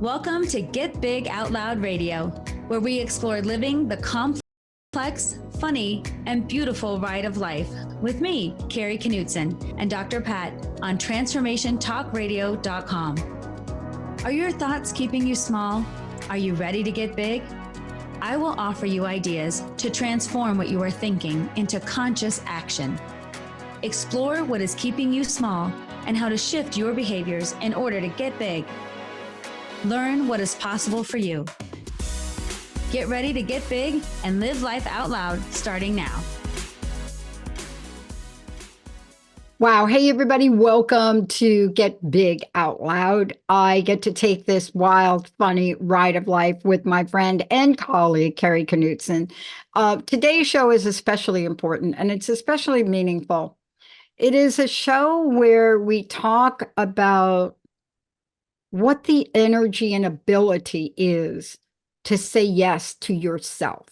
Welcome to Get Big Out Loud Radio, where we explore living the complex, funny, and beautiful ride of life with me, Kari Knutson, and Dr. Pat on transformationtalkradio.com. Are your thoughts keeping you small? Are you ready to get big? I will offer you ideas to transform what you are thinking into conscious action. Explore what is keeping you small and how to shift your behaviors in order to get big. Learn what is possible for you. Get ready to get big and live life out loud starting now. Wow. Hey, everybody. Welcome to Get Big Out Loud. I get to take this wild, funny ride of life with my friend and colleague, Kari Knutson. Today's show is especially important and it's especially meaningful. It is a show where we talk about what the energy and ability is to say yes to yourself.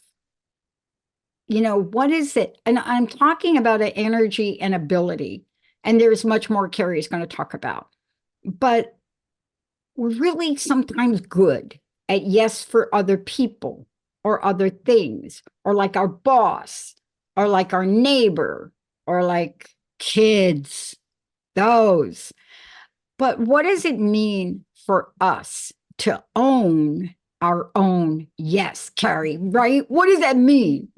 You know, what is it? And I'm talking about an energy and ability, and there's much more Kari's going to talk about. But we're really sometimes good at yes for other people or other things, or like our boss, or like our neighbor, or like kids, those. But what does it mean for us to own our own yes, Kari, right? What does that mean?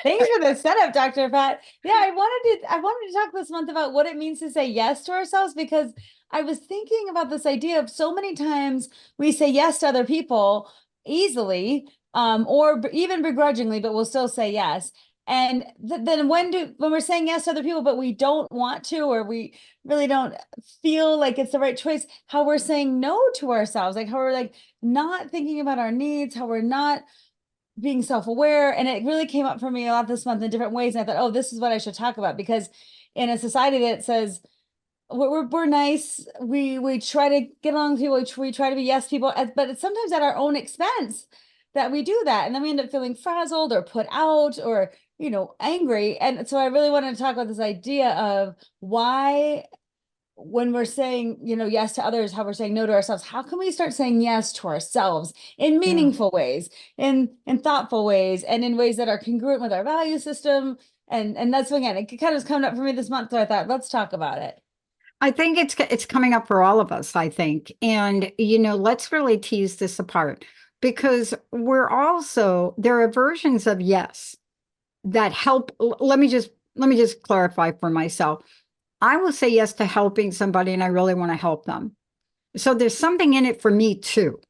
Thanks for the setup, Dr. Pat. Yeah, I wanted to talk this month about what it means to say yes to ourselves, because I was thinking about this idea of so many times we say yes to other people easily, or even begrudgingly, but we'll still say yes. And then when we're saying yes to other people, but we don't want to, or we really don't feel like it's the right choice, how we're saying no to ourselves, like how we're like not thinking about our needs, how we're not being self-aware. And it really came up for me a lot this month in different ways. And I thought, oh, this is what I should talk about, because in a society that says we're nice, we try to get along with people, we try to be yes people, but it's sometimes at our own expense that we do that. And then we end up feeling frazzled or put out or, angry. And so I really wanted to talk about this idea of why, when we're saying, yes to others, how we're saying no to ourselves. How can we start saying yes to ourselves in meaningful ways, in thoughtful ways, and in ways that are congruent with our value system? And that's, again, it kind of is coming up for me this month. So I thought, let's talk about it. I think it's coming up for all of us, I think. And, let's really tease this apart, because there are versions of yes that help. Let me just clarify for myself. I will say yes to helping somebody and I really want to help them. So there's something in it for me too,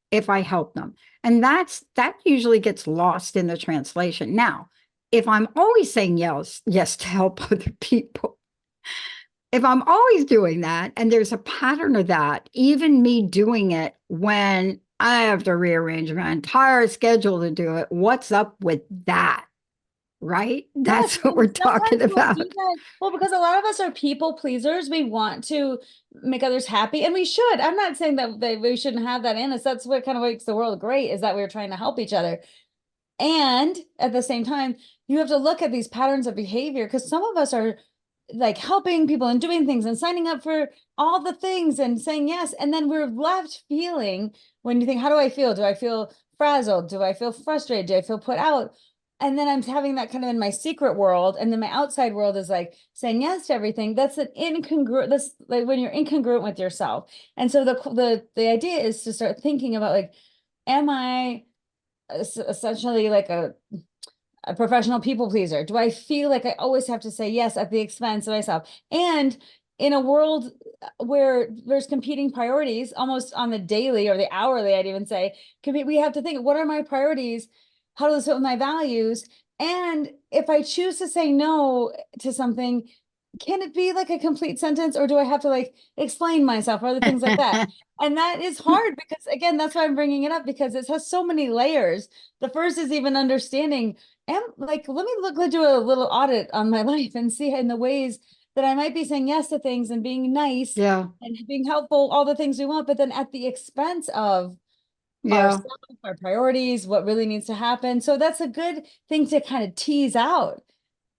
if I help them. And that usually gets lost in the translation. Now, if I'm always saying yes to help other people, if I'm always doing that, and there's a pattern of that, even me doing it when I have to rearrange my entire schedule to do it, what's up with that? Right? That's what we're talking about. Well, because a lot of us are people pleasers. We want to make others happy, and we should. I'm not saying that we shouldn't have that in us. That's what kind of makes the world great, is that we're trying to help each other. And at the same time, you have to look at these patterns of behavior, because some of us are like helping people and doing things and signing up for all the things and saying yes. And then we're left feeling, when you think, how do I feel? Do I feel frazzled? Do I feel frustrated? Do I feel put out? And then I'm having that kind of in my secret world. And then my outside world is like saying yes to everything. That's an incongruent, that's like when you're incongruent with yourself. And so the idea is to start thinking about, like, am I essentially like a professional people pleaser? Do I feel like I always have to say yes at the expense of myself? And in a world where there's competing priorities almost on the daily or the hourly, I'd even say, we have to think, what are my priorities? How does this fit with my values? And if I choose to say no to something, can it be like a complete sentence, or do I have to like explain myself or other things like that? And that is hard, because again, that's why I'm bringing it up, because it has so many layers. The first is even understanding, let me do a little audit on my life and see in the ways that I might be saying yes to things and being nice and being helpful, all the things we want, but then at the expense of ourselves, our priorities, what really needs to happen. So that's a good thing to kind of tease out.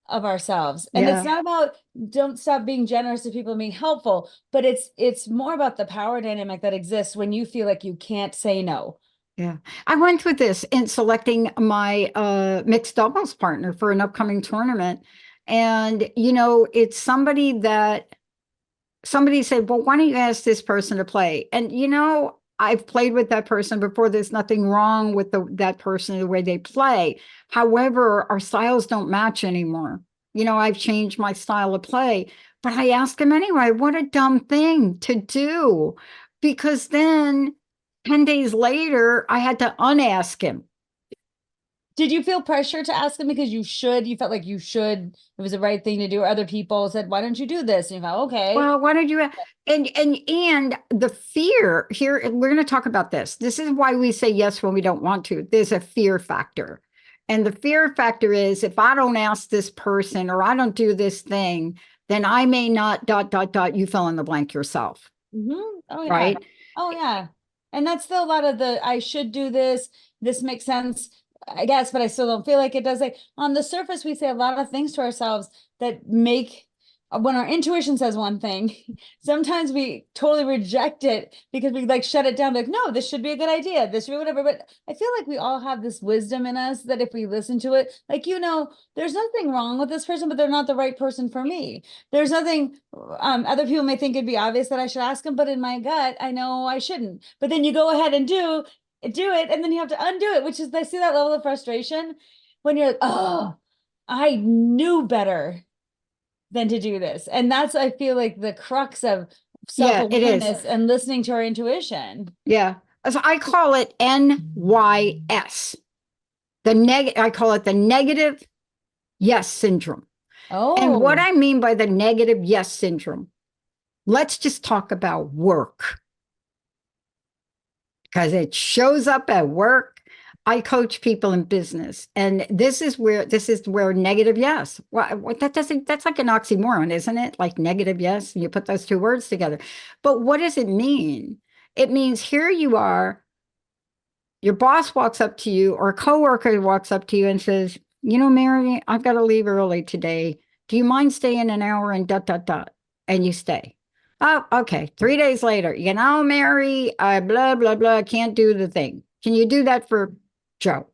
of ourselves. And Yeah. it's not about don't stop being generous to people and being helpful, but it's more about the power dynamic that exists when you feel like you can't say no. Yeah. I went with this in selecting my mixed doubles partner for an upcoming tournament. And, it's somebody said, well, why don't you ask this person to play? And, I've played with that person before. There's nothing wrong with that person, the way they play. However, our styles don't match anymore. I've changed my style of play, but I asked him anyway. What a dumb thing to do. Because then 10 days later, I had to unask him. Did you feel pressure to ask him because you felt like you should, it was the right thing to do, or other people said, why don't you do this? And you felt, okay. Well, why don't you? And the fear here, we're going to talk about this. This is why we say yes when we don't want to. There's a fear factor. And the fear factor is if I don't ask this person or I don't do this thing, then I may not you fill in the blank yourself. Mm-hmm. Oh, yeah. Right. Oh, yeah. And that's still a lot of I should do this. This makes sense, I guess, but I still don't feel like it does. Like on the surface, we say a lot of things to ourselves that make when our intuition says one thing, sometimes we totally reject it because we like shut it down. Like, no, this should be a good idea. This should be whatever. But I feel like we all have this wisdom in us that if we listen to it, like, there's nothing wrong with this person, but they're not the right person for me. There's nothing, other people may think it'd be obvious that I should ask them, but in my gut, I know I shouldn't. But then you go ahead and do it, and then you have to undo it, which is, I see that level of frustration when you're like, oh, I knew better than to do this. And that's, I feel like, the crux of self-awareness and listening to our intuition. Yeah. So I call it NYS. I call it the negative yes syndrome. Oh. And what I mean by the negative yes syndrome, let's just talk about work. Because it shows up at work. I coach people in business, and this is where negative yes. What that's like an oxymoron, isn't it? Like negative yes, you put those two words together. But what does it mean? It means here you are, your boss walks up to you, or a coworker walks up to you and says, Mary, I've got to leave early today. Do you mind staying an hour and ... And you stay. Oh, okay. 3 days later, Mary, I blah, blah, blah, can't do the thing. Can you do that for Joe?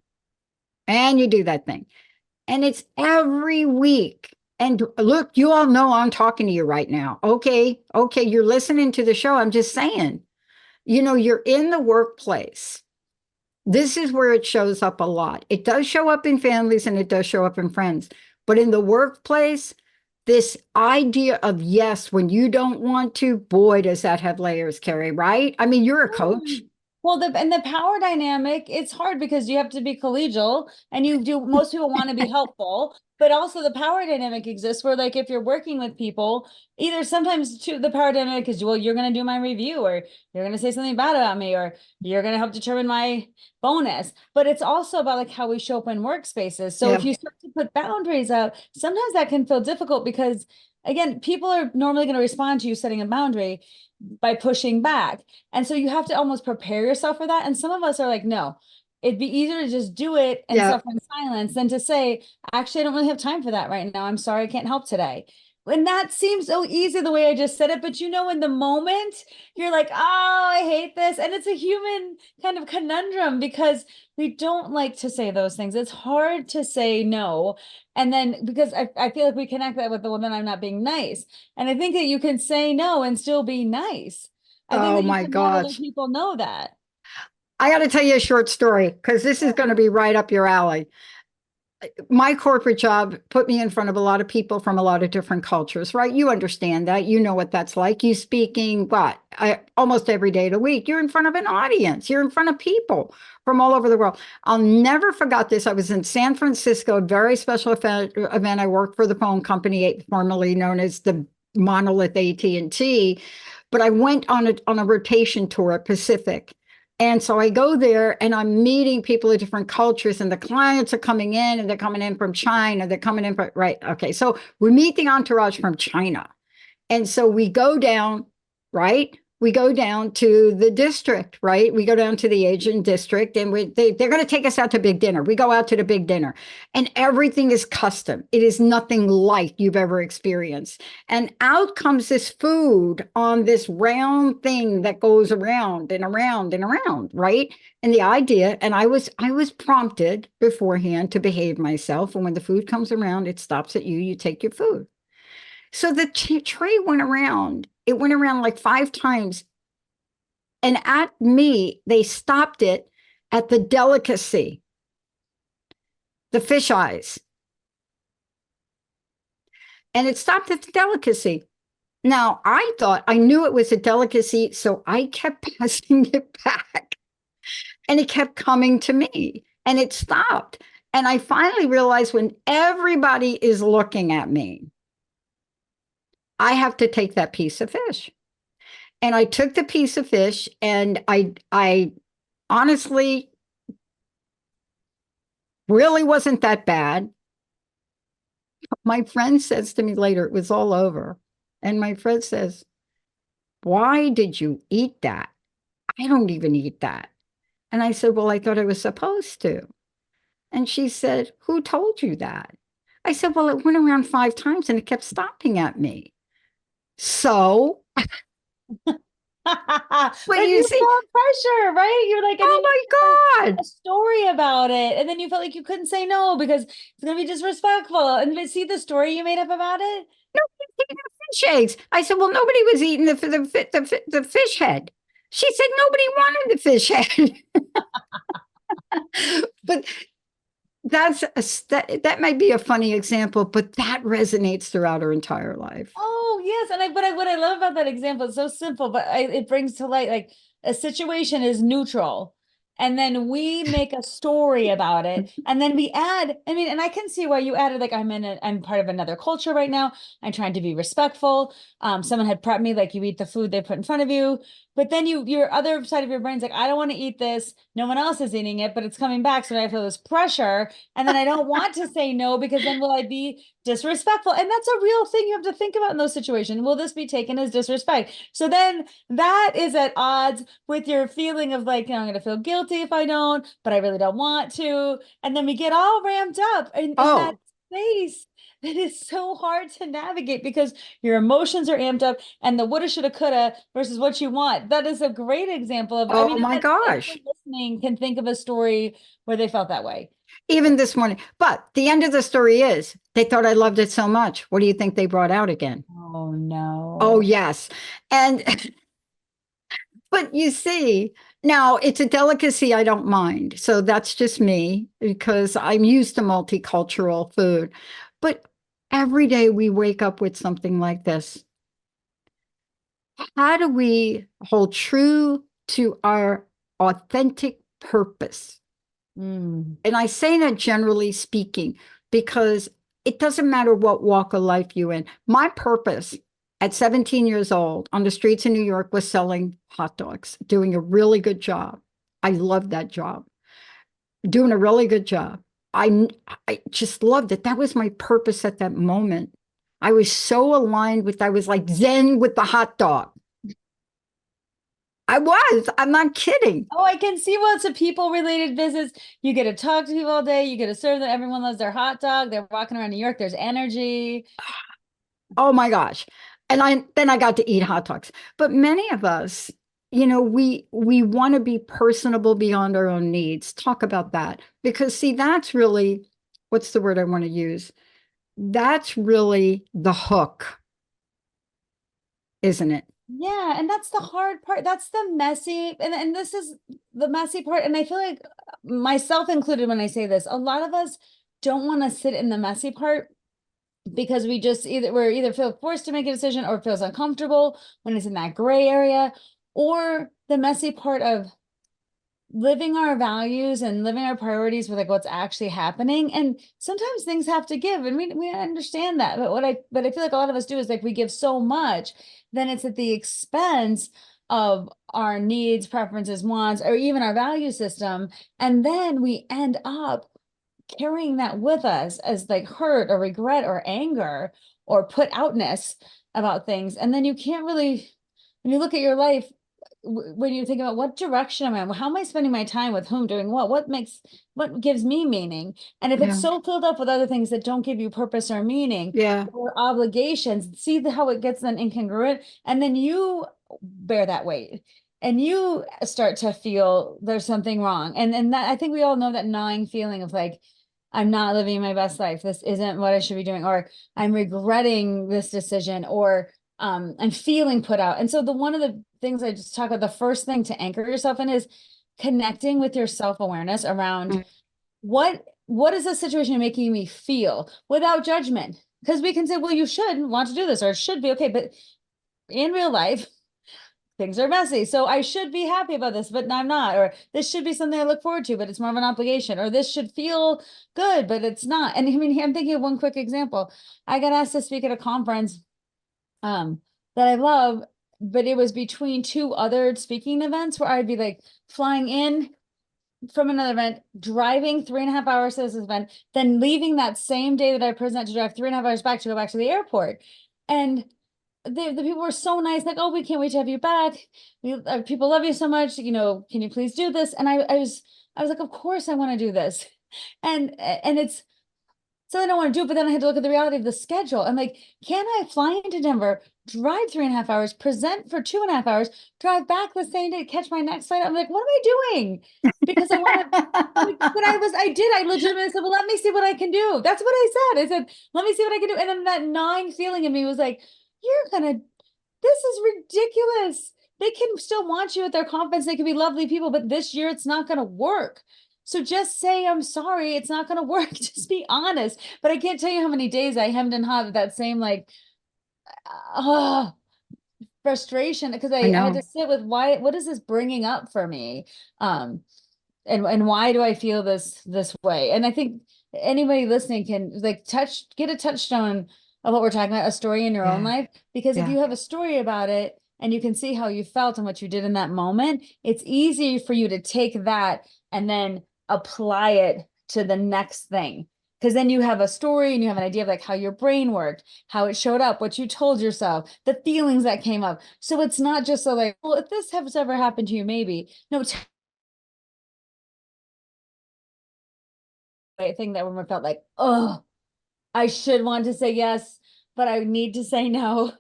And you do that thing. And it's every week. And look, you all know I'm talking to you right now. Okay, you're listening to the show. I'm just saying, you're in the workplace. This is where it shows up a lot. It does show up in families and it does show up in friends. But in the workplace, this idea of yes, when you don't want to, boy, does that have layers, Kari, right? I mean, you're a coach. Well, the power dynamic, it's hard because you have to be collegial and most people want to be helpful, but also the power dynamic exists where, like, if you're working with people, either sometimes too, the power dynamic is, well, you're going to do my review, or you're going to say something bad about me, or you're going to help determine my bonus. But it's also about like how we show up in workspaces. So if you start to put boundaries out, sometimes that can feel difficult because, again, people are normally going to respond to you setting a boundary by pushing back. And so you have to almost prepare yourself for that. And some of us are like, no, it'd be easier to just do it and suffer in silence than to say, actually, I don't really have time for that right now. I'm sorry, I can't help today. And that seems so easy the way I just said it. But in the moment, you're like, oh, I hate this. And it's a human kind of conundrum because we don't like to say those things. It's hard to say no. And then because I feel like we connect that with the woman, I'm not being nice. And I think that you can say no and still be nice. I think that you can let other people know that. I got to tell you a short story because this is going to be right up your alley. My corporate job put me in front of a lot of people from a lot of different cultures, right? You understand that. You know what that's like. You speaking almost every day of the week. You're in front of an audience. You're in front of people from all over the world. I'll never forget this. I was in San Francisco, a very special event. I worked for the phone company, formerly known as the Monolith AT&T, but I went on a rotation tour at Pacific. And so I go there and I'm meeting people of different cultures, and the clients are coming in, and they're coming in from China. They're coming in from, right. Okay. So we meet the entourage from China. And so we go down, right? we go down to the district, right? We go down to the Asian district, and they're going to take us out to big dinner. We go out to the big dinner, and everything is custom. It is nothing like you've ever experienced. And out comes this food on this round thing that goes around and around and around, right? And the idea, and I was prompted beforehand to behave myself. And when the food comes around, it stops at you, you take your food. So the tray went around. It went around like 5 times. And at me, they stopped it at the delicacy, the fish eyes. And it stopped at the delicacy. Now, I thought I knew it was a delicacy, so I kept passing it back. And it kept coming to me, and it stopped. And I finally realized when everybody is looking at me, I have to take that piece of fish. And I took the piece of fish, and I honestly really wasn't that bad. My friend says to me later, it was all over. And my friend says, "Why did you eat that? I don't even eat that." And I said, "Well, I thought I was supposed to." And she said, "Who told you that?" I said, "Well, it went around 5 times and it kept stopping at me." So, but But you you see, felt pressure, right? You're like, and then oh you my had a God. story about it, and then you felt like you couldn't say no because it's gonna be disrespectful. And then see the story you made up about it? Nobody's eating the fish eggs. I said, "Well, nobody was eating the fish head." She said, "Nobody wanted the fish head." But that might be a funny example, but that resonates throughout her entire life. Oh, yes. And what I love about that example, it's so simple, but it brings to light like a situation is neutral. And then we make a story about it. And then we add, I mean, and I can see why you added, like, I'm part of another culture right now. I'm trying to be respectful. Someone had prepped me, like, you eat the food they put in front of you. But then your other side of your brain's like, I don't want to eat this. No one else is eating it, but it's coming back. So I feel this pressure. And then I don't want to say no because then will I be disrespectful? And that's a real thing you have to think about in those situations. Will this be taken as disrespect? So then that is at odds with your feeling of like, I'm going to feel guilty if I don't, but I really don't want to. And then we get all ramped up in that Oh, space that is so hard to navigate because your emotions are amped up and the woulda, shoulda, coulda versus what you want. That is a great example of, I oh mean, my anyone gosh. listening can think of a story where they felt that way. Even this morning. But the end of the story is they thought I loved it so much. What do you think they brought out again? Oh Oh, no. yes. And, but you see, now it's a delicacy I don't mind. So that's just me because I'm used to multicultural food. But every day we wake up with something like this. How do we hold true to our authentic purpose? Mm. And I say that generally speaking, because it doesn't matter what walk of life you're in. My purpose at 17 years old on the streets of New York was selling hot dogs, doing a really good job. I loved that job, doing a really good job. I just loved it. That was my purpose at that moment. I was so aligned with, I was like Zen with the hot dog. I was, I'm not kidding. Oh, I can see what's a people related business. You get to talk to people all day. You get to serve them. Everyone loves their hot dog. They're walking around New York. There's energy. Oh my gosh. And I got to eat hot dogs. But many of us, we want to be personable beyond our own needs. Talk about that. Because see, that's really, what's the word I want to use? That's really the hook, isn't it? Yeah, and that's the hard part. That's the messy, and this is the messy part. And I feel like myself included when I say this, a lot of us don't want to sit in the messy part because we're either feel forced to make a decision or feels uncomfortable when it's in that gray area, or the messy part of living our values and living our priorities with like what's actually happening. And sometimes things have to give, and we understand that. But I feel like a lot of us do is like we give so much, then it's at the expense of our needs, preferences, wants, or even our value system. And then we end up carrying that with us as like hurt or regret or anger or put outness about things. And then you can't really when you look at your life, when you think about what direction am I in, how am I spending my time with whom, doing what gives me meaning? And if it's Yeah. so filled up with other things that don't give you purpose or meaning Yeah. or obligations, see how it gets then incongruent, and then you bear that weight. And you start to feel there's something wrong. And that, I think we all know that gnawing feeling of like, I'm not living my best life. This isn't what I should be doing, or I'm regretting this decision, or I'm feeling put out. And so one of the things I just talk about, the first thing to anchor yourself in is connecting with your self-awareness around Mm. what is the situation making me feel without judgment. Because we can say, well, you should want to do this, or it should be okay. But in real life, things are messy. So I should be happy about this, but I'm not. Or this should be something I look forward to, but it's more of an obligation. Or this should feel good, but it's not. And I mean, I'm thinking of one quick example. I got asked to speak at a conference that I love, but it was between two other speaking events where I'd be like flying in from another event, driving 3.5 hours to this event, then leaving that same day that I present to drive 3.5 hours back to go back to the airport. And the people were so nice, like, oh, we can't wait to have you back. People love you so much. Can you please do this? And I was like, of course I want to do this. And it's so I don't want to do it, but then I had to look at the reality of the schedule. I'm like, can I fly into Denver, drive 3.5 hours, present for 2.5 hours, drive back the same day, catch my next flight? I'm like, what am I doing? Because I want to, but I legitimately said, well, let me see what I can do. That's what I said. I said, let me see what I can do. And then that gnawing feeling in me was like, this is ridiculous. They can still want you at their conference. They can be lovely people, but this year it's not going to work. So just say, I'm sorry, it's not going to work. Just be honest. But I can't tell you how many days I hemmed and hawed with that same like, oh, frustration, because I I had to know. sit with what is this bringing up for me? Um, and why do I feel this way? And I think anybody listening can like get a touchstone of what we're talking about, a story in your own Yeah. life. Because if Yeah. you have a story about it and you can see how you felt and what you did in that moment, it's easy for you to take that and then apply it to the next thing. Because then you have a story and you have an idea of like how your brain worked, how it showed up, what you told yourself, the feelings that came up. So it's not just so like, well, if this has ever happened to you, maybe. No, thing that women felt like, oh, I should want to say yes, but I need to say no.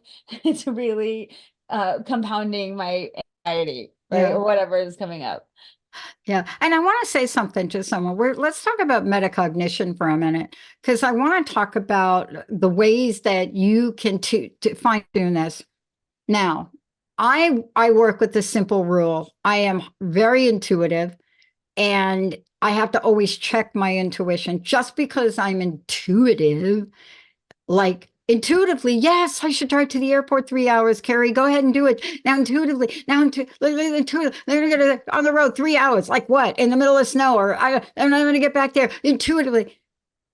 It's really compounding my anxiety, right? Yeah. Or whatever is coming up. Yeah. And I want to say something to someone. Let's talk about metacognition for a minute, because I want to talk about the ways that you can to fine tune this. Now, I work with the simple rule. I am very intuitive, and I have to always check my intuition. Just because I'm intuitive, like intuitively, yes, I should drive to the airport 3 hours. Kari, go ahead and do it now. Intuitively, now intuitively, they're gonna get on the road 3 hours. Like what? In the middle of snow, or I'm not going to get back there intuitively.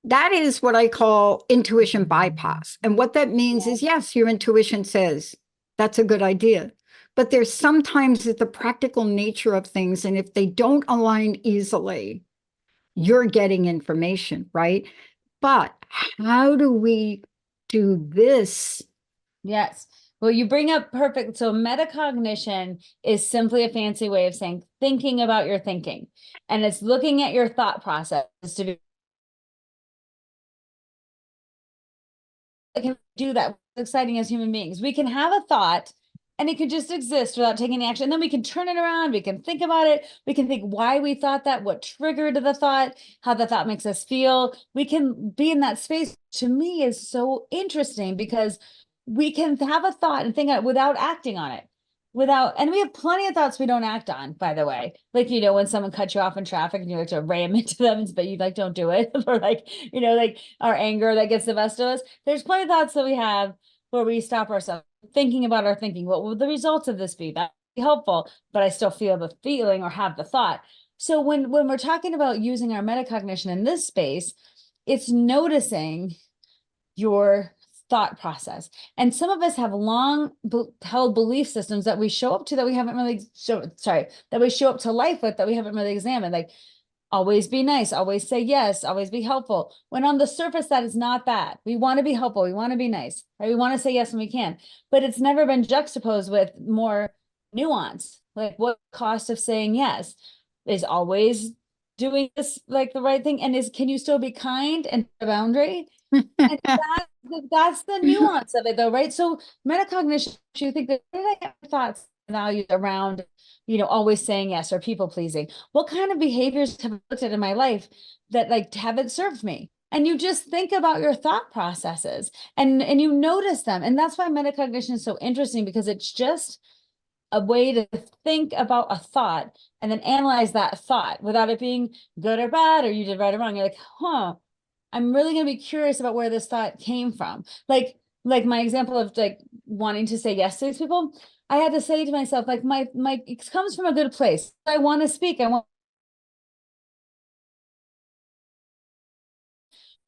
That is what I call intuition bypass. And what that means is, yes, your intuition says that's a good idea. But there's sometimes the practical nature of things. And if they don't align easily, you're getting information, right? But how do we do this? Yes. Well, you bring up perfect. So metacognition is simply a fancy way of saying thinking about your thinking. And it's looking at your thought process to be, can do that. What's exciting as human beings. We can have a thought and it could just exist without taking any action. And then we can turn it around. We can think about it. We can think why we thought that, what triggered the thought, how the thought makes us feel. We can be in that space. To me, is so interesting because we can have a thought and think without acting on it. And we have plenty of thoughts we don't act on, by the way. Like, when someone cuts you off in traffic and you like to ram into them, but you like, don't do it. Or like, like our anger that gets the best of us. There's plenty of thoughts that we have where we stop ourselves thinking about our thinking. What will the results of this be? That be helpful, but I still feel the feeling or have the thought. So when we're talking about using our metacognition in this space, it's noticing your thought process. And some of us have long held belief systems that we show up to that we haven't really that we show up to life with that we haven't really examined. Like always be nice, always say yes, always be helpful. When on the surface, that is not bad. We want to be helpful. We want to be nice, right? We want to say yes when we can, but it's never been juxtaposed with more nuance. Like, what cost of saying yes is always doing this like the right thing, and can you still be kind and a boundary? And that's the nuance of it, though, right? So metacognition, you think that, where did I have thoughts and values around, always saying yes or people pleasing? What kind of behaviors have I looked at in my life that like haven't served me? And you just think about your thought processes and you notice them. And that's why metacognition is so interesting, because it's just a way to think about a thought and then analyze that thought without it being good or bad, or you did right or wrong. You're like, I'm really going to be curious about where this thought came from. Like my example of like wanting to say yes to these people, I had to say to myself, like, it comes from a good place. I want to speak. I want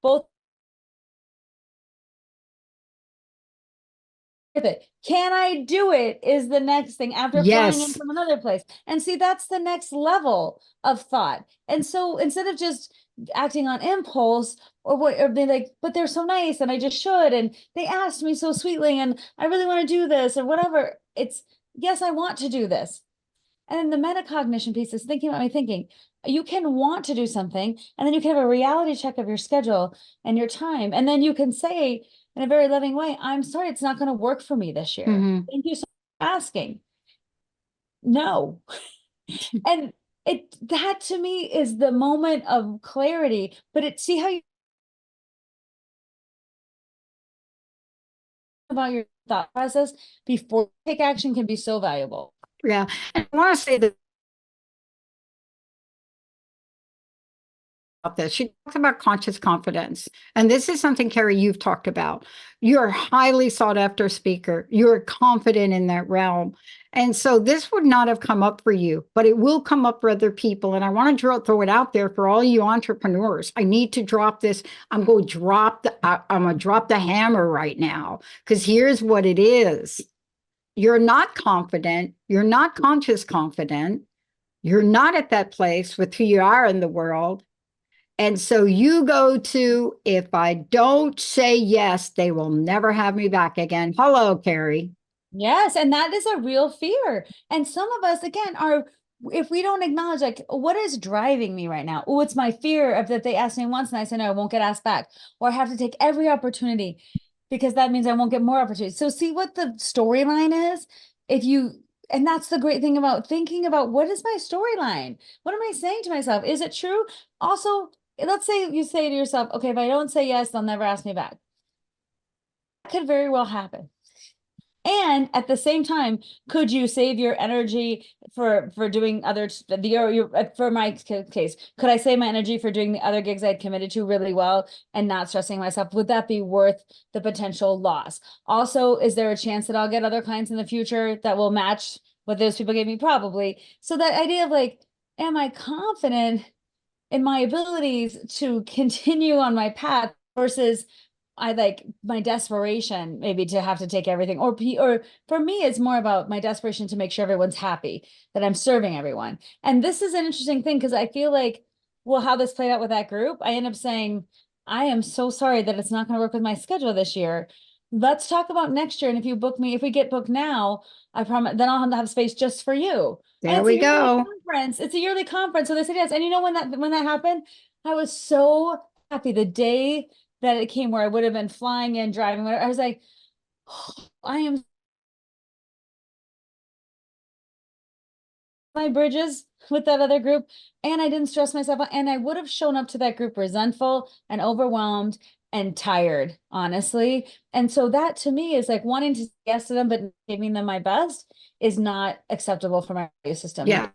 both. It. Can I do it is the next thing after flying in Yes. from another place. And see, that's the next level of thought. And so instead of just acting on impulse or being like, but they're so nice and I just should, and they asked me so sweetly and I really want to do this or whatever, it's yes, I want to do this. And then the metacognition piece is thinking about my thinking. You can want to do something, and then you can have a reality check of your schedule and your time. And then you can say in a very loving way, I'm sorry, it's not going to work for me this year. Mm-hmm. Thank you so much for asking. No. And that to me is the moment of clarity. But see how you about your thought process before you take action can be so valuable. Yeah. And I want to say that about this. She talks about conscious confidence. And this is something, Kari, you've talked about. You're a highly sought after speaker. You're confident in that realm. And so this would not have come up for you, but it will come up for other people. And I want to throw it out there for all you entrepreneurs. I need to drop this. I'm going to drop the hammer right now, because here's what it is. You're not confident. You're not conscious confident. You're not at that place with who you are in the world. And so you go to, if I don't say yes, they will never have me back again. Hello, Kari. Yes, and that is a real fear. And some of us, again, if we don't acknowledge, like, what is driving me right now? Oh, it's my fear of that they asked me once and I said, no, I won't get asked back. Or I have to take every opportunity because that means I won't get more opportunities. So see what the storyline is. And that's the great thing about thinking about, what is my storyline? What am I saying to myself? Is it true? Also, let's say you say to yourself, okay, if I don't say yes, they'll never ask me back. That could very well happen. And at the same time, could you save your energy for doing other for my case? Could I save my energy for doing the other gigs I'd committed to really well and not stressing myself? Would that be worth the potential loss? Also, is there a chance that I'll get other clients in the future that will match what those people gave me? Probably. So that idea of like, am I confident in my abilities to continue on my path versus I like my desperation maybe to have to take everything, or for me, it's more about my desperation to make sure everyone's happy, that I'm serving everyone. And this is an interesting thing, because I feel like, well, how this played out with that group, I end up saying, I am so sorry that it's not going to work with my schedule this year. Let's talk about next year. And if we get booked now, I promise, then I'll have space just for you. There And we go. it's a yearly conference. So they said yes. And you know, when that happened, I was so happy the day that it came, where I would have been flying in, driving, whatever. I was like, oh, I am my bridges with that other group. And I didn't stress myself out. And I would have shown up to that group resentful and overwhelmed and tired, honestly. And so that to me is like wanting to say yes to them, but giving them my best is not acceptable for my value system. Yeah.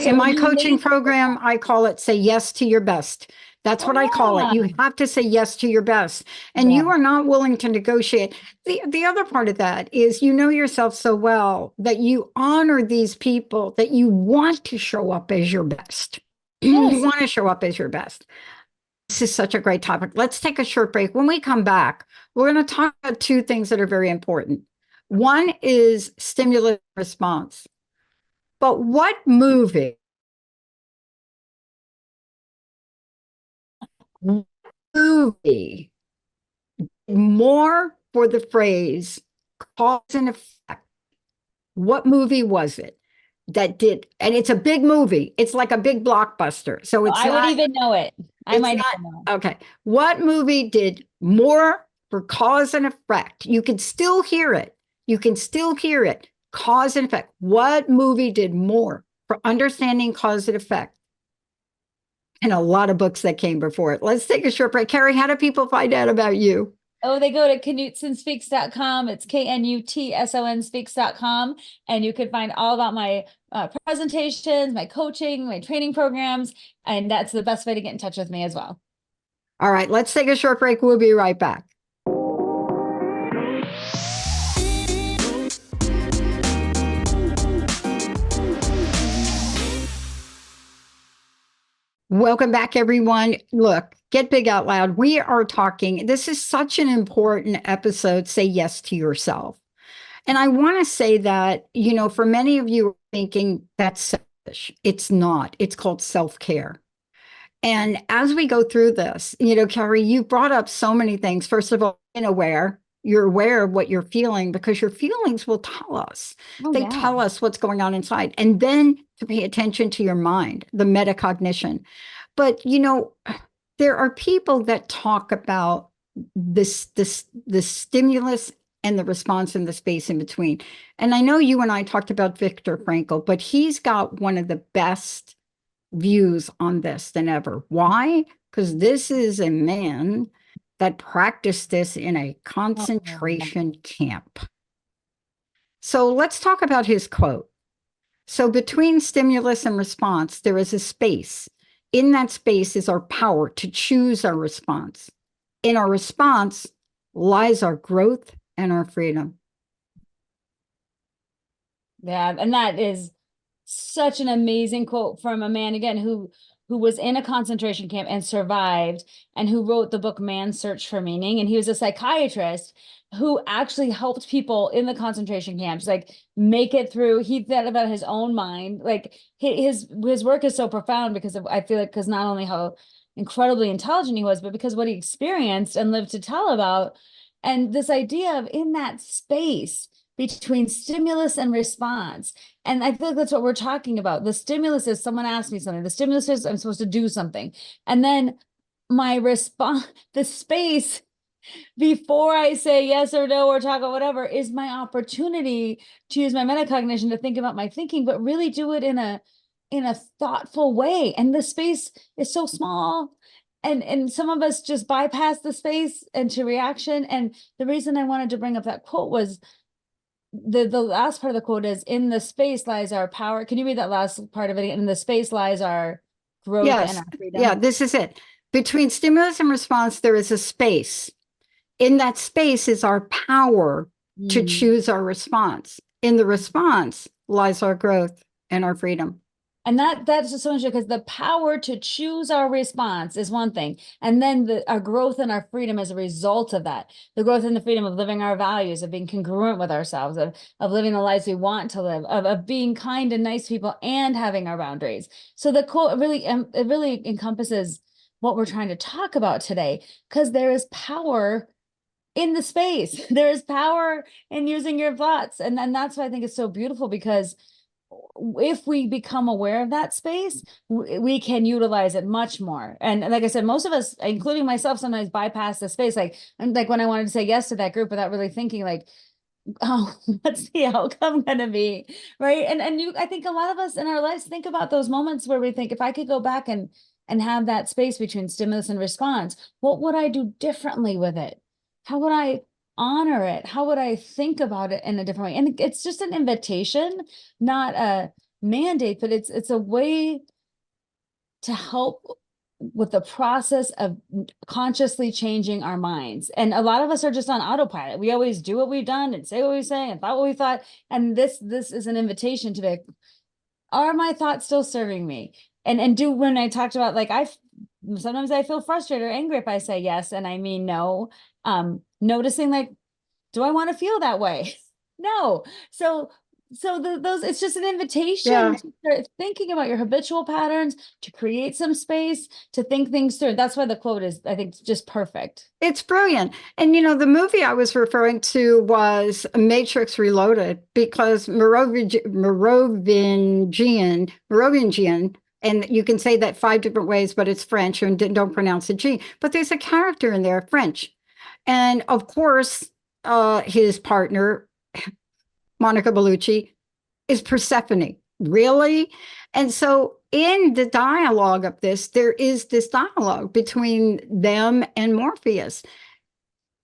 So In my you coaching program, I call it say yes to your best. That's what I call it. You have to say yes to your best. And you are not willing to negotiate. The other part of that is you know yourself so well that you honor these people, that you want to show up as your best. Yes. You want to show up as your best. This is such a great topic. Let's take a short break. When we come back, we're going to talk about two things that are very important. One is stimulus response. But what movie movie more for the phrase cause and effect? What movie was it that did? And it's a big movie. It's like a big blockbuster. So I would even know it. I it's might not, even know. okay. What movie did more for cause and effect? You can still hear it. You can still hear it. Cause and effect. What movie did more for understanding cause and effect? And a lot of books that came before it. Let's take a short break. Carrie, how do people find out about you? Oh, they go to knutsonspeaks.com. It's KNUTSON speaks.com. And you can find all about my presentations, my coaching, my training programs. And that's the best way to get in touch with me as well. All right, let's take a short break. We'll be right back. Welcome back, everyone. Look, Get Big Out Loud. We are talking. This is such an important episode. Say yes to yourself. And I want to say that, for many of you thinking that's selfish. It's not. It's called self-care. And as we go through this, Carrie, you brought up so many things. First of all, being aware. You're aware of what you're feeling because your feelings will tell us. They tell us what's going on inside. And then to pay attention to your mind, the metacognition. But, there are people that talk about the stimulus and the response in the space in between. And I know you and I talked about Viktor Frankl, but he's got one of the best views on this than ever. Why? Because this is a man that practiced this in a concentration camp. So let's talk about his quote. So between stimulus and response, there is a space. In that space is our power to choose our response. In our response lies our growth and our freedom. Yeah, and that is such an amazing quote from a man, again, who was in a concentration camp and survived, and who wrote the book Man's Search for Meaning. And he was a psychiatrist who actually helped people in the concentration camps, like, make it through. He thought about his own mind. Like, his work is so profound because I feel like, because not only how incredibly intelligent he was, but because what he experienced and lived to tell about. And this idea of, in that space between stimulus and response. And I feel like that's what we're talking about. The stimulus is someone asked me something. The stimulus is I'm supposed to do something. And then my response, the space before I say yes or no or talk or whatever, is my opportunity to use my metacognition to think about my thinking, but really do it in a thoughtful way. And the space is so small. And some of us just bypass the space into reaction. And the reason I wanted to bring up that quote was, the last part of the quote is, in the space lies our power. Can you read that last part of it? In the space lies our growth and our freedom. Yeah, this is it. Between stimulus and response, there is a space. In that space is our power to choose our response. In the response lies our growth and our freedom. And that's just so interesting, because the power to choose our response is one thing. And then our growth and our freedom as a result of that, the growth and the freedom of living our values, of being congruent with ourselves, of living the lives we want to live, of being kind and nice to people and having our boundaries. So the quote really, it really encompasses what we're trying to talk about today, because there is power in the space. There is power in using your thoughts. And then that's why I think it's so beautiful, because if we become aware of that space, we can utilize it much more. And like I said, most of us, including myself, sometimes bypass the space. Like when I wanted to say yes to that group without really thinking, like, oh, what's the outcome gonna be, right? And I think a lot of us in our lives think about those moments where we think, if I could go back and have that space between stimulus and response, what would I do differently with it? How would I honor it? How would I think about it in a different way? And it's just an invitation, not a mandate, but it's a way to help with the process of consciously changing our minds. And a lot of us are just on autopilot. We always do what we've done and say what we say and thought what we thought. And this is an invitation to be like, are my thoughts still serving me? And when I talked about, like, sometimes I feel frustrated or angry if I say yes and I mean no. Noticing, like, do I want to feel that way? No. So So those, it's just an invitation Yeah. to start thinking about your habitual patterns, to create some space, to think things through. That's why the quote is, I think, just perfect. It's brilliant. And the movie I was referring to was Matrix Reloaded, because Merovingian, and you can say that 5 different ways, but it's French and don't pronounce the G. But there's a character in there, French. And of course, his partner, Monica Bellucci, is Persephone. Really? And so in the dialogue of this, there is this dialogue between them and Morpheus.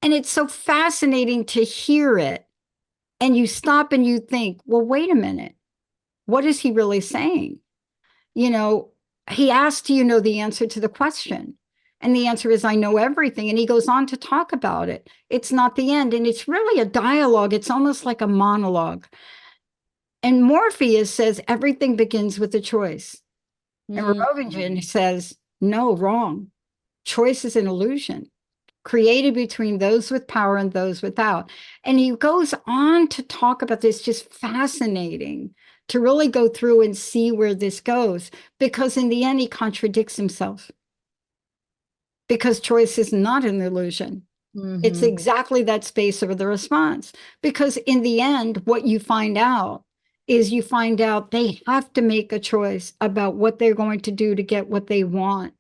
And it's so fascinating to hear it. And you stop and you think, well, wait a minute. What is he really saying? You know, he asked, do you know the answer to the question? And the answer is, I know everything. And he goes on to talk about it. It's not the end. And it's really a dialogue. It's almost like a monologue. And Morpheus says everything begins with a choice. And Merovingian says, no, wrong. Choice is an illusion created between those with power and those without. And he goes on to talk about this, just fascinating to really go through and see where this goes, because in the end, he contradicts himself. Because choice is not an illusion. It's exactly that space of the response. Because in the end, what you find out is they have to make a choice about what they're going to do to get what they want.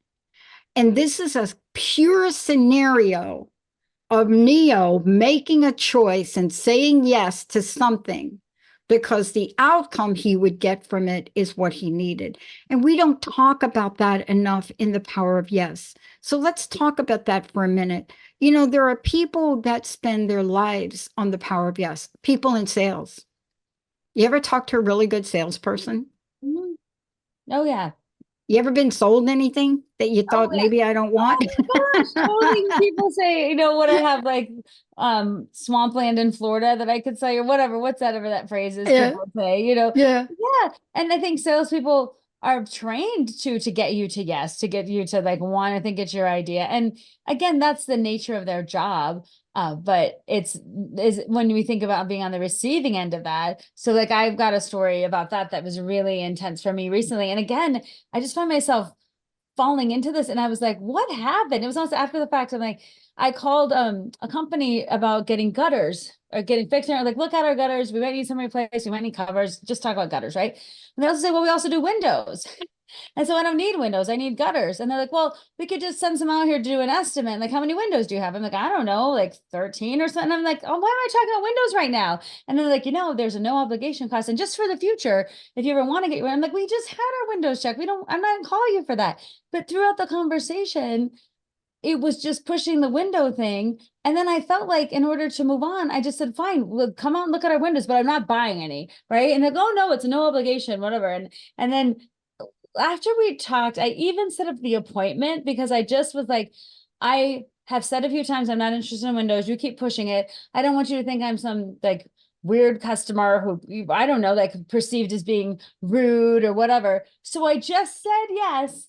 And this is a pure scenario of Neo making a choice and saying yes to something because the outcome he would get from it is what he needed. And we don't talk about that enough in The Power of Yes. So let's talk about that for a minute. There are people that spend their lives on The Power of Yes, people in sales. You ever talk to a really good salesperson? Oh, yeah. You ever been sold anything that you thought maybe I don't want? Oh my gosh, totally. People say, what I have, like swampland in Florida that I could sell you, or whatever. What's that ever that phrase is people say, Yeah. Yeah. And I think salespeople are trained to get you to yes, to get you to like want to think it's your idea. And again, that's the nature of their job. But is when we think about being on the receiving end of that. So like I've got a story about that was really intense for me recently. And again, I just found myself falling into this, and I was like, what happened? It was also after the fact. I'm like, I called a company about getting gutters or getting fixed. And they're like, look at our gutters. We might need some replaced. We might need covers. Just talk about gutters, right? And they also say, well, we also do windows. And so I don't need windows. I need gutters. And they're like, well, we could just send some out here to do an estimate. Like, how many windows do you have? I'm like, I don't know, like 13 or something. I'm like, oh, why am I talking about windows right now? And they're like, there's a no obligation cost. And just for the future, if you ever want to get, I'm like, we just had our windows checked. I'm not calling you for that. But throughout the conversation, it was just pushing the window thing. And then I felt like in order to move on, I just said, fine, we'll come out and look at our windows, but I'm not buying any. Right. And they go, oh, no, it's a no obligation, whatever. And then after we talked, I even set up the appointment because I just was like, I have said a few times, I'm not interested in windows. You keep pushing it. I don't want you to think I'm some like weird customer who, I don't know, like perceived as being rude or whatever. So I just said yes.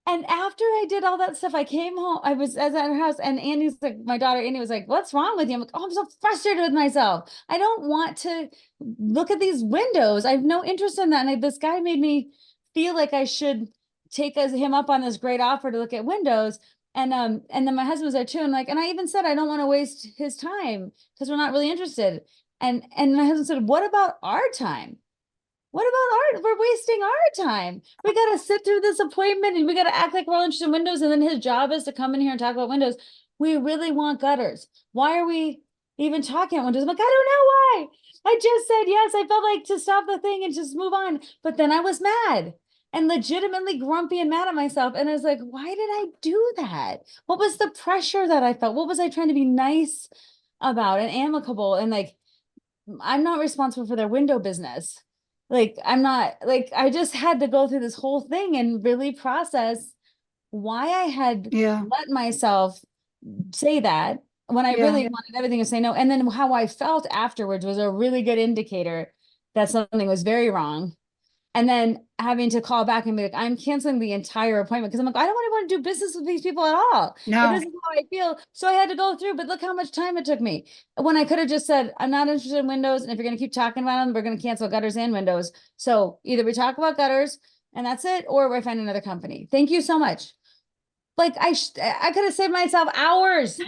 And after I did all that stuff, I came home. I was at her house, and Annie's like, my daughter Annie was like, what's wrong with you? I'm like, oh, I'm so frustrated with myself. I don't want to look at these windows. I have no interest in that. And this guy made me feel like I should take him up on this great offer to look at windows. And then my husband was there too. And I even said, I don't want to waste his time because we're not really interested. And my husband said, what about our time? What about we're wasting our time. We got to sit through this appointment and we got to act like we're all interested in windows. And then his job is to come in here and talk about windows. We really want gutters. Why are we even talking about windows? I'm like, I don't know why. I just said yes. I felt like to stop the thing and just move on. But then I was mad and legitimately grumpy and mad at myself. And I was like, why did I do that? What was the pressure that I felt? What was I trying to be nice about and amicable? And like, I'm not responsible for their window business. Like, I'm not, like, I just had to go through this whole thing and really process why I had let myself say that when I really wanted everything to say no. And then how I felt afterwards was a really good indicator that something was very wrong. And then having to call back and be like, I'm canceling the entire appointment because I'm like, I don't want to do business with these people at all. If No. this is how I feel. So I had to go through, but look how much time it took me. When I could have just said, I'm not interested in windows. And if you're going to keep talking about them, we're going to cancel gutters and windows. So either we talk about gutters and that's it, or we find another company. Thank you so much. Like I could have saved myself hours.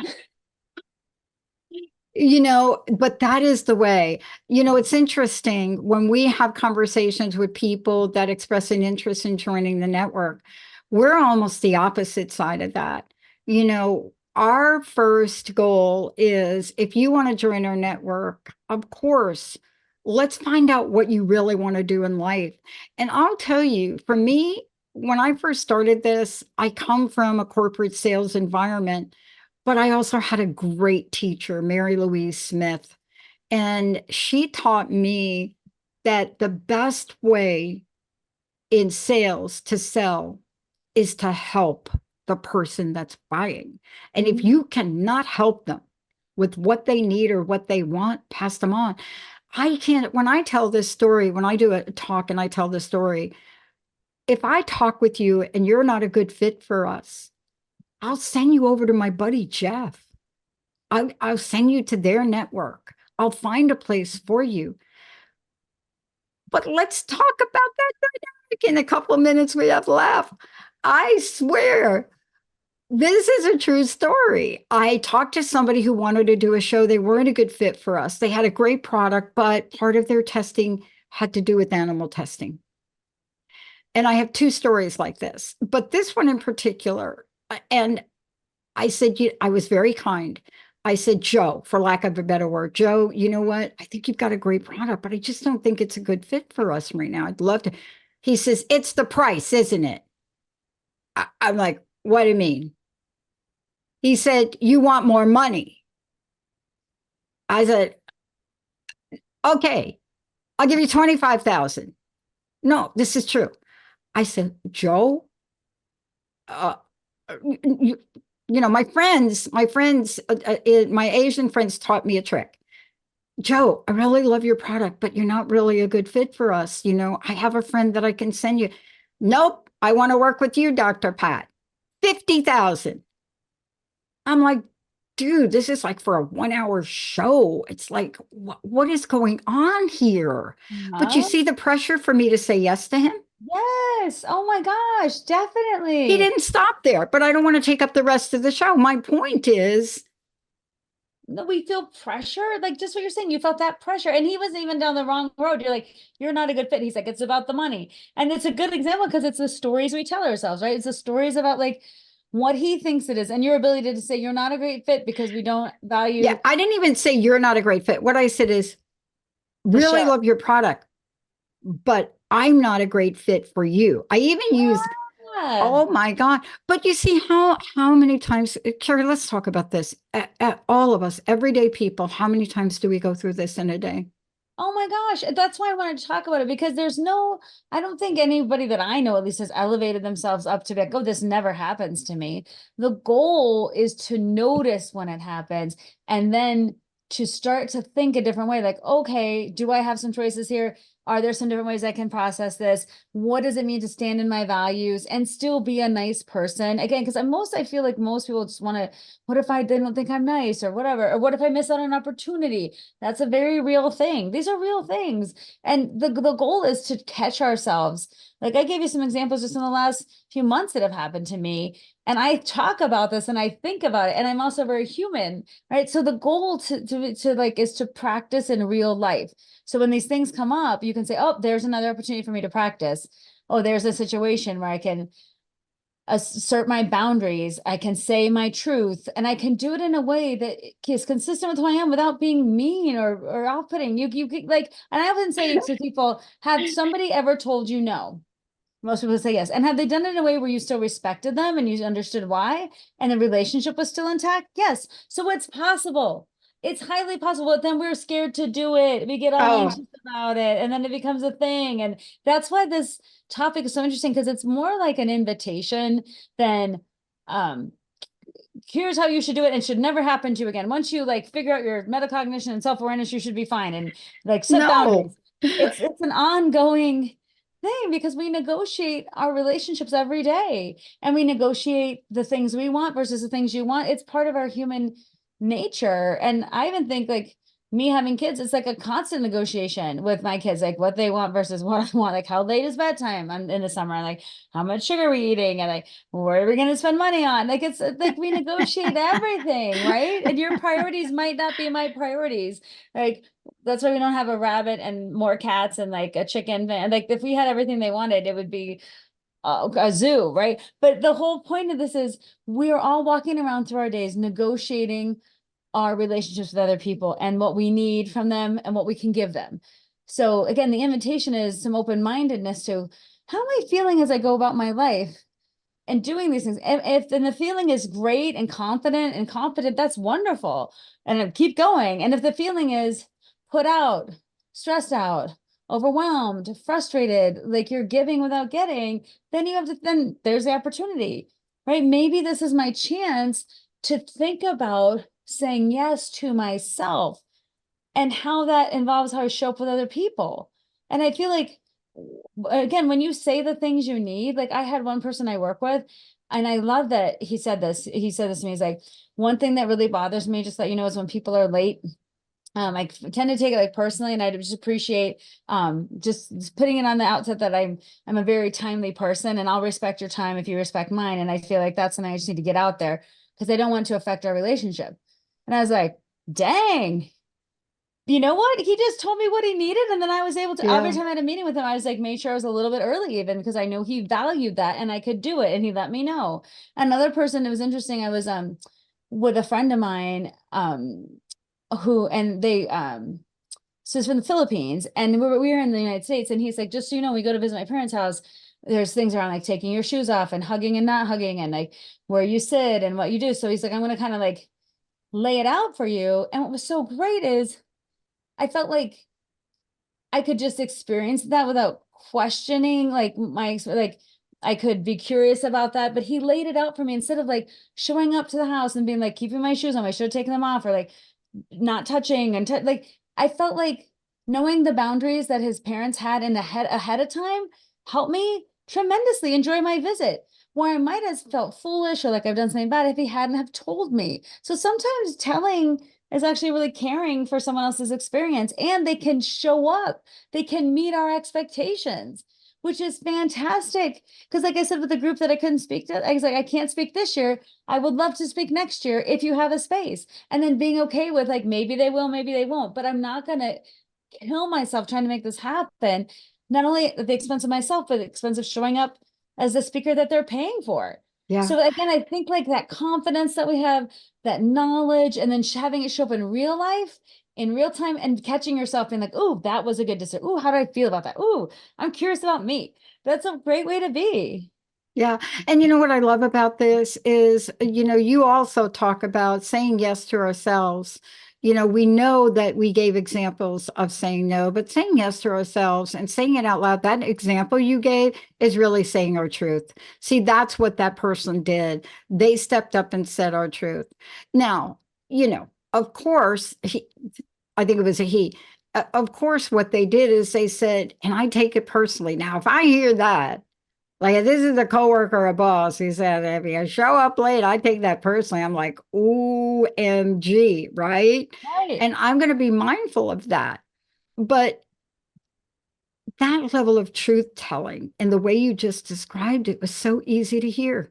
But that is the way. It's interesting when we have conversations with people that express an interest in joining the network, we're almost the opposite side of that. Our first goal is, if you want to join our network, of course, let's find out what you really want to do in life. And I'll tell you, for me, when I first started this, I come from a corporate sales environment, but I also had a great teacher, Mary Louise Smith, and she taught me that the best way in sales to sell is to help the person that's buying. And if you cannot help them with what they need or what they want, pass them on. I can't, when I tell this story, when I do a talk and I tell the story, if I talk with you and you're not a good fit for us, I'll send you over to my buddy Jeff. I'll send you to their network. I'll find a place for you. But let's talk about that dynamic in a couple of minutes we have left. I swear, this is a true story. I talked to somebody who wanted to do a show. They weren't a good fit for us. They had a great product, but part of their testing had to do with animal testing. And I have two stories like this, but this one in particular. And I said, I was very kind. I said, Joe, for lack of a better word, Joe, you know what? I think you've got a great product, but I just don't think it's a good fit for us right now. I'd love to. He says, it's the price, isn't it? I'm like, what do you mean? He said, you want more money. I said, okay, I'll give you 25,000. No, this is true. I said, Joe, you, my friends, my Asian friends taught me a trick. Joe, I really love your product, but you're not really a good fit for us. I have a friend that I can send you. Nope, I want to work with you, Dr. Pat. 50,000. I'm like, dude, this is like for a 1 hour show. It's like, what is going on here? But you see the pressure for me to say yes to him? Yes. Oh my gosh, definitely. He didn't stop there, but I don't want to take up the rest of the show. My point is, no, we feel pressure, like just what you're saying. You felt that pressure, and he wasn't even down the wrong road. You're like, you're not a good fit. He's like, it's about the money, and it's a good example because it's the stories we tell ourselves, right? It's the stories about like what he thinks it is, and your ability to say you're not a great fit because we don't value. Yeah, I didn't even say you're not a great fit. What I said is, really love your product, but I'm not a great fit for you. I even used, oh my God. But you see how many times, Kari, let's talk about this. All of us, everyday people, how many times do we go through this in a day? Oh my gosh. That's why I wanted to talk about it, because I don't think anybody that I know at least has elevated themselves up to be like, oh, this never happens to me. The goal is to notice when it happens and then to start to think a different way. Like, okay, do I have some choices here? Are there some different ways I can process this? What does it mean to stand in my values and still be a nice person? Again, because I feel like most people just want to, what if they don't think I'm nice or whatever? Or what if I miss out on an opportunity? That's a very real thing. These are real things. And the goal is to catch ourselves. Like I gave you some examples just in the last few months that have happened to me. And I talk about this and I think about it. And I'm also very human, right? So the goal to like is to practice in real life. So when these things come up, you can say, oh, there's another opportunity for me to practice. Oh, there's a situation where I can assert my boundaries. I can say my truth, and I can do it in a way that is consistent with who I am without being mean or off-putting. You like, and I often say to people, have somebody ever told you no? Most people say yes. And have they done it in a way where you still respected them and you understood why, and the relationship was still intact? Yes. So it's possible. It's highly possible, but then we're scared to do it. We get all anxious about it, and then it becomes a thing. And that's why this topic is so interesting, because it's more like an invitation than here's how you should do it and should never happen to you again. Once you like figure out your metacognition and self-awareness, you should be fine and like set boundaries. It's an ongoing thing because we negotiate our relationships every day and we negotiate the things we want versus the things you want. It's part of our human nature. And I even think like me having kids, it's like a constant negotiation with my kids, like what they want versus what I want, like how late is bedtime in the summer, like how much sugar are we eating, and like where are we going to spend money on? Like it's like we negotiate everything, right? And your priorities might not be my priorities. Like that's why we don't have a rabbit and more cats and like a chicken. And like if we had everything they wanted, it would be a zoo, right? But the whole point of this is we're all walking around through our days negotiating our relationships with other people and what we need from them and what we can give them. So again, the invitation is some open-mindedness to how am I feeling as I go about my life and doing these things. If then the feeling is great and confident and competent, that's wonderful. And keep going. And if the feeling is put out, stressed out, overwhelmed, frustrated, like you're giving without getting, then you have to, then there's the opportunity, right? Maybe this is my chance to think about saying yes to myself and how that involves how I show up with other people. And I feel like, again, when you say the things you need, like I had one person I work with, and I love that he said this. He said this to me. He's like, one thing that really bothers me, just let you know, is when people are late. I tend to take it like personally, and I just appreciate just putting it on the outset that I'm a very timely person, and I'll respect your time if you respect mine. And I feel like that's something I just need to get out there because I don't want to affect our relationship. And I was like, dang, you know what? He just told me what he needed. And then I was able to, every Yeah. time I had a meeting with him, I was like, made sure I was a little bit early even because I know he valued that and I could do it. And he let me know. Another person, it was interesting. I was with a friend of mine who, and they, so it's from the Philippines and we were in the United States. And he's like, just so you know, we go to visit my parents' house. There's things around like taking your shoes off and hugging and not hugging and like where you sit and what you do. So he's like, I'm going to kind of like lay it out for you. And what was so great is I felt like I could just experience that without questioning like like I could be curious about that, but he laid it out for me instead of like showing up to the house and being like keeping my shoes on, I should have taken them off, or like not touching and like I felt like knowing the boundaries that his parents had in the ahead of time helped me tremendously enjoy my visit. Where I might have felt foolish or like I've done something bad if he hadn't have told me. So sometimes telling is actually really caring for someone else's experience, and they can show up. They can meet our expectations, which is fantastic. Because like I said, with the group that I couldn't speak to, I was like, I can't speak this year. I would love to speak next year if you have a space. And then being okay with like, maybe they will, maybe they won't, but I'm not going to kill myself trying to make this happen. Not only at the expense of myself, but at the expense of showing up as the speaker that they're paying for. Yeah. So again, I think like that confidence that we have, that knowledge, and then having it show up in real life, in real time, and catching yourself in like, oh, that was a good decision. Oh, how do I feel about that? Oh, I'm curious about me. That's a great way to be. Yeah. And you know what I love about this is, you also talk about saying yes to ourselves. We know that we gave examples of saying no, but saying yes to ourselves and saying it out loud, that example you gave is really saying our truth. See, that's what that person did. They stepped up and said our truth. Now, of course, I think it was a he. Of course, what they did is they said, and I take it personally. Now, if I hear that, like if this is a coworker or a boss, he said, if you show up late, I take that personally. I'm like, OMG, right? Right. And I'm going to be mindful of that. But that level of truth telling and the way you just described it was so easy to hear.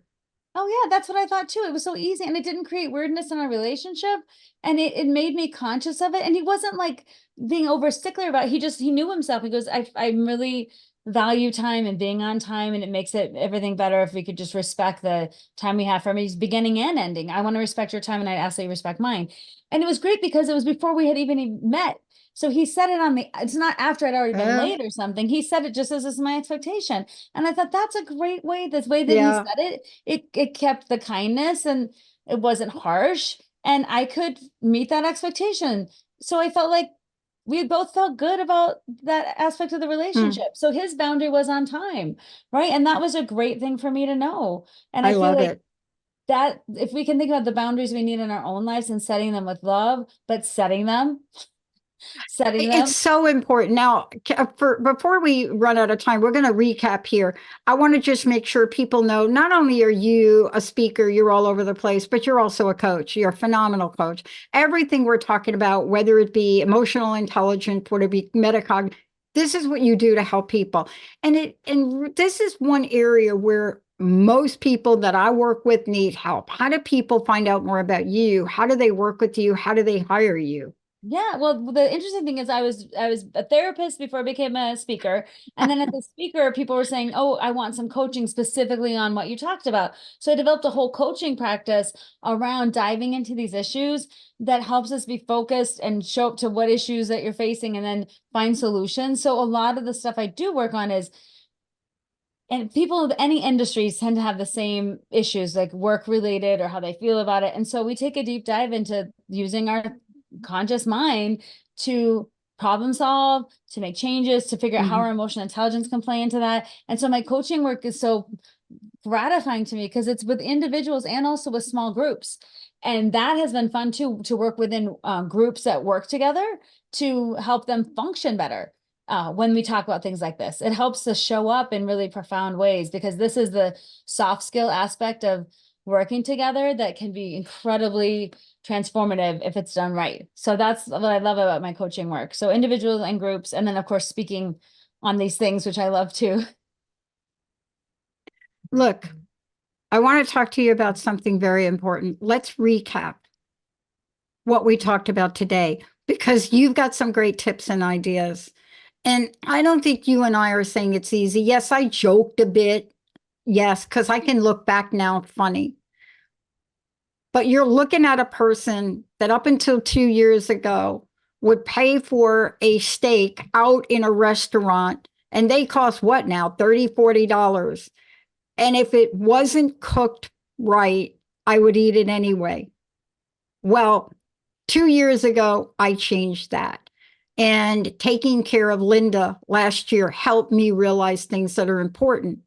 Oh yeah, that's what I thought too. It was so easy and it didn't create weirdness in our relationship. And it made me conscious of it. And he wasn't like being over stickler about it. He knew himself. He goes, I really value time and being on time. And it makes it everything better if we could just respect the time we have for me, beginning and ending. I want to respect your time and I ask that you respect mine. And it was great because it was before we had even met. So he said it it's not after I'd already been late or something. He said it just as this is my expectation. And I thought that's a great way, this way that he Yeah. said it kept the kindness and it wasn't harsh. And I could meet that expectation. So I felt like we both felt good about that aspect of the Hmm. relationship. So his boundary was on time, right? And that was a great thing for me to know. And I I feel love like it. that if we can think about the boundaries we need in our own lives and setting them with love, but setting them setting them. It's so important. Now, before we run out of time, we're going to recap here. I want to just make sure people know not only are you a speaker, you're all over the place, but you're also a coach. You're a phenomenal coach. Everything we're talking about, whether it be emotional intelligence, whether it be metacognition, this is what you do to help people. And this is one area where most people that I work with need help. How do people find out more about you? How do they work with you? How do they hire you? Yeah, well, the interesting thing is I was a therapist before I became a speaker. And then as a speaker, people were saying, "Oh, I want some coaching specifically on what you talked about." So I developed a whole coaching practice around diving into these issues that helps us be focused and show up to what issues that you're facing and then find solutions. So a lot of the stuff I do work on is, and people of any industries tend to have the same issues, like work related or how they feel about it. And so we take a deep dive into using our conscious mind to problem solve, to make changes, to figure out how our emotional intelligence can play into that. And so my coaching work is so gratifying to me because it's with individuals and also with small groups. And that has been fun too, to work within groups that work together to help them function better. When we talk about things like this, it helps us show up in really profound ways, because this is the soft skill aspect of working together that can be incredibly transformative if it's done right. So that's what I love about my coaching work. So individuals and groups, and then of course speaking on these things, which I love too. Look, I want to talk to you about something very important. Let's recap what we talked about today, because you've got some great tips and ideas. And I don't think you and I are saying it's easy. Yes, I joked a bit. Yes, because I can look back now funny. But you're looking at a person that up until 2 years ago would pay for a steak out in a restaurant, and they cost what now? $30, $40. And if it wasn't cooked right, I would eat it anyway. Well, 2 years ago, I changed that. And taking care of Linda last year helped me realize things that are important.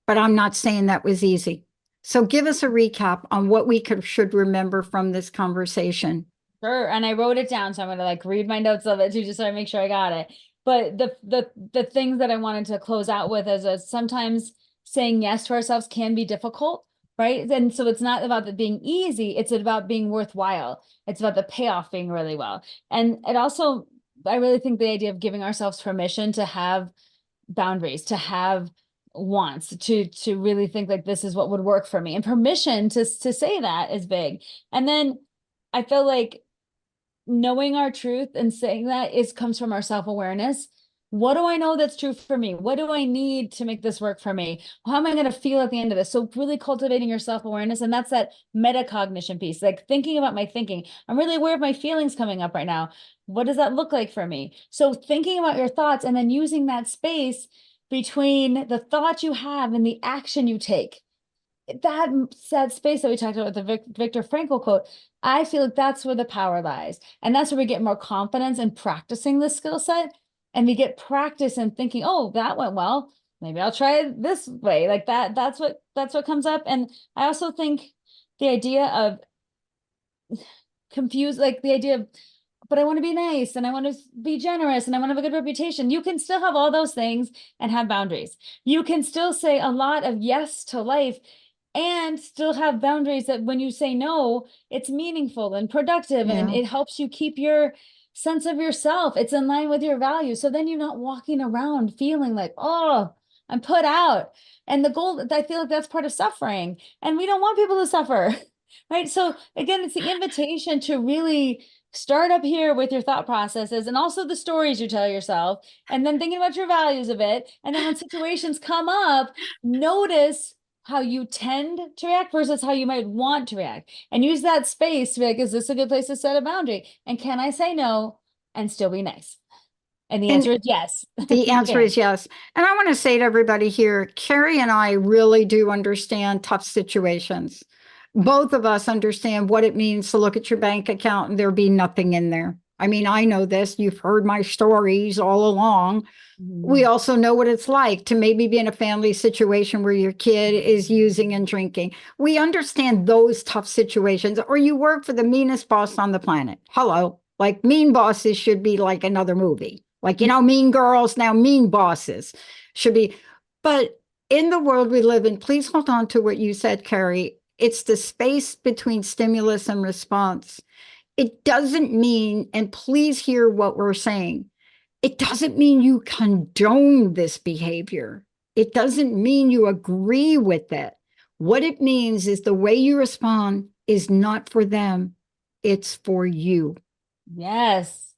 But I'm not saying that was easy. So give us a recap on what we should remember from this conversation. Sure. And I wrote it down, so I'm gonna like read my notes of it too, just so I make sure I got it. But the things that I wanted to close out with is sometimes saying yes to ourselves can be difficult, right? And so it's not about it being easy, it's about being worthwhile. It's about the payoff being really well. And it also, I really think the idea of giving ourselves permission to have boundaries, to have wants, to really think like this is what would work for me, and permission to say that is big. And then I feel like knowing our truth and saying that comes from our self-awareness. What do I know that's true for me? What do I need to make this work for me? How am I going to feel at the end of this? So really cultivating your self-awareness. And that's that metacognition piece, like thinking about my thinking. I'm really aware of my feelings coming up right now. What does that look like for me? So thinking about your thoughts and then using that space between the thought you have and the action you take. That sad space that we talked about with the Viktor Frankl quote, I feel like that's where the power lies. And that's where we get more confidence in practicing this skill set. And we get practice in thinking, oh, that went well. Maybe I'll try it this way. Like that's what comes up. And I also think the idea of like the idea of, but I want to be nice and I want to be generous and I want to have a good reputation. You can still have all those things and have boundaries. You can still say a lot of yes to life and still have boundaries that when you say no, it's meaningful and productive, and it helps you keep your sense of yourself. It's in line with your values. So then you're not walking around feeling like, oh, I'm put out. And the goal, I feel like that's part of suffering. And we don't want people to suffer, right? So again, it's the invitation to really start up here with your thought processes and also the stories you tell yourself, and then thinking about your values a bit. And then when situations come up, notice how you tend to react versus how you might want to react, and use that space to be like, is this a good place to set a boundary? And can I say no and still be nice? And the answer is yes. The answer is yes. And I want to say to everybody here, Kari and I really do understand tough situations. Both of us understand what it means to look at your bank account and there be nothing in there. I mean, I know this. You've heard my stories all along. We also know what it's like to maybe be in a family situation where your kid is using and drinking. We understand those tough situations. Or you work for the meanest boss on the planet. Hello. Like Mean Bosses should be like another movie. Like, Mean Girls, now Mean Bosses should be. But in the world we live in, please hold on to what you said, Kari. It's the space between stimulus and response. It doesn't mean, and please hear what we're saying, it doesn't mean you condone this behavior. It doesn't mean you agree with it. What it means is the way you respond is not for them, it's for you. Yes.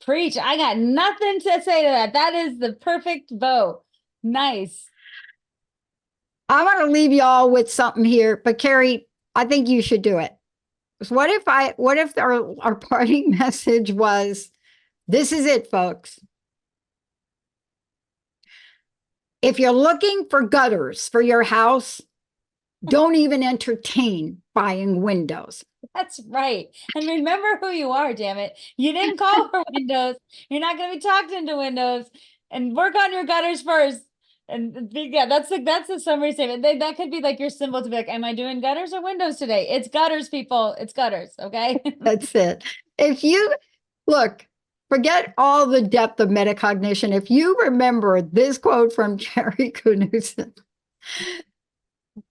Preach. I got nothing to say to that. That is the perfect vote. Nice. I want to leave y'all with something here, but Kari, I think you should do it. What if our parting message was, this is it, folks. If you're looking for gutters for your house, don't even entertain buying windows. That's right. And remember who you are, damn it. You didn't call for windows. You're not going to be talked into windows, and work on your gutters first. And yeah, that's the summary statement. That could be like your symbol to be like, am I doing gutters or windows today? It's gutters, people. It's gutters. Okay. That's it. If you look, forget all the depth of metacognition. If you remember this quote from Kari Knutson,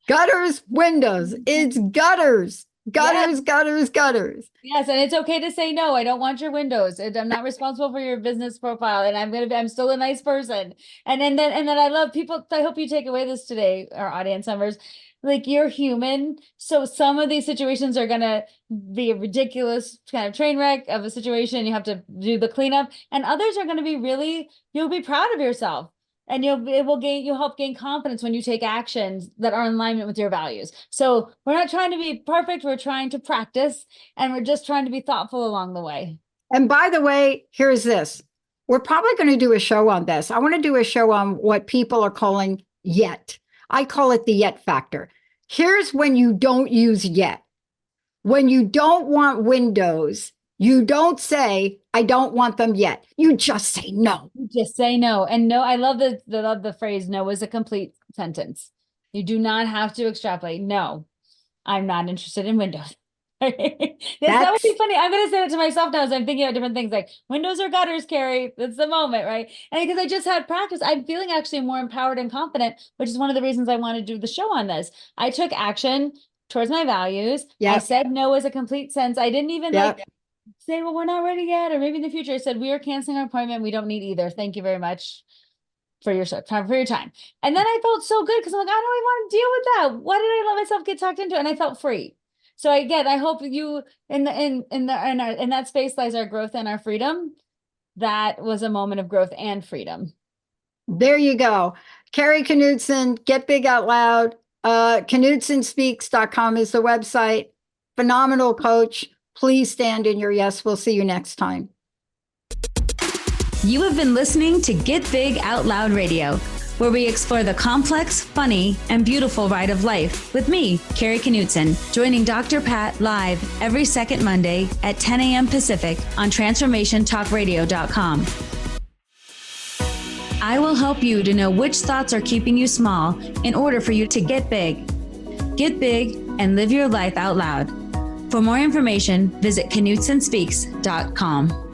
gutters, windows, it's gutters. Gutters, yes. Gutters, gutters. Yes, and it's okay to say no. I don't want your windows. I'm not responsible for your business profile, and I'm still a nice person. And then I love people. I hope you take away this today, our audience members. Like, you're human, so some of these situations are gonna be a ridiculous kind of train wreck of a situation. You have to do the cleanup, and others are gonna be you'll be proud of yourself. And you'll help gain confidence when you take actions that are in alignment with your values. So we're not trying to be perfect. We're trying to practice, and we're just trying to be thoughtful along the way. And by the way, here's this. We're probably going to do a show on this. I want to do a show on what people are calling yet. I call it the yet factor. Here's when you don't use yet. When you don't want windows, you don't say, I don't want them yet. You just say no. You just say no. And no, I love the phrase, no is a complete sentence. You do not have to extrapolate. No, I'm not interested in windows. That would be funny. I'm going to say it to myself now as I'm thinking about different things like windows or gutters, Kari. That's the moment, right? And because I just had practice, I'm feeling actually more empowered and confident, which is one of the reasons I want to do the show on this. I took action towards my values. Yep. I said no as a complete sense. I didn't even say, well, we're not ready yet, or maybe in the future. I said, we are canceling our appointment. We don't need either. Thank you very much for your time. And then I felt so good because I'm like, I don't even want to deal with that. Why did I let myself get talked into it? And I felt free. So again, I hope you in that space lies our growth and our freedom. That was a moment of growth and freedom. There you go. Kari Knutson, Get Big Out Loud. KnutsonSpeaks.com is the website. Phenomenal coach. Please stand in your yes. We'll see you next time. You have been listening to Get Big Out Loud Radio, where we explore the complex, funny, and beautiful ride of life with me, Kari Knutson, joining Dr. Pat live every second Monday at 10 a.m. Pacific on TransformationTalkRadio.com. I will help you to know which thoughts are keeping you small in order for you to get big. Get big and live your life out loud. For more information, visit KnutsonSpeaks.com.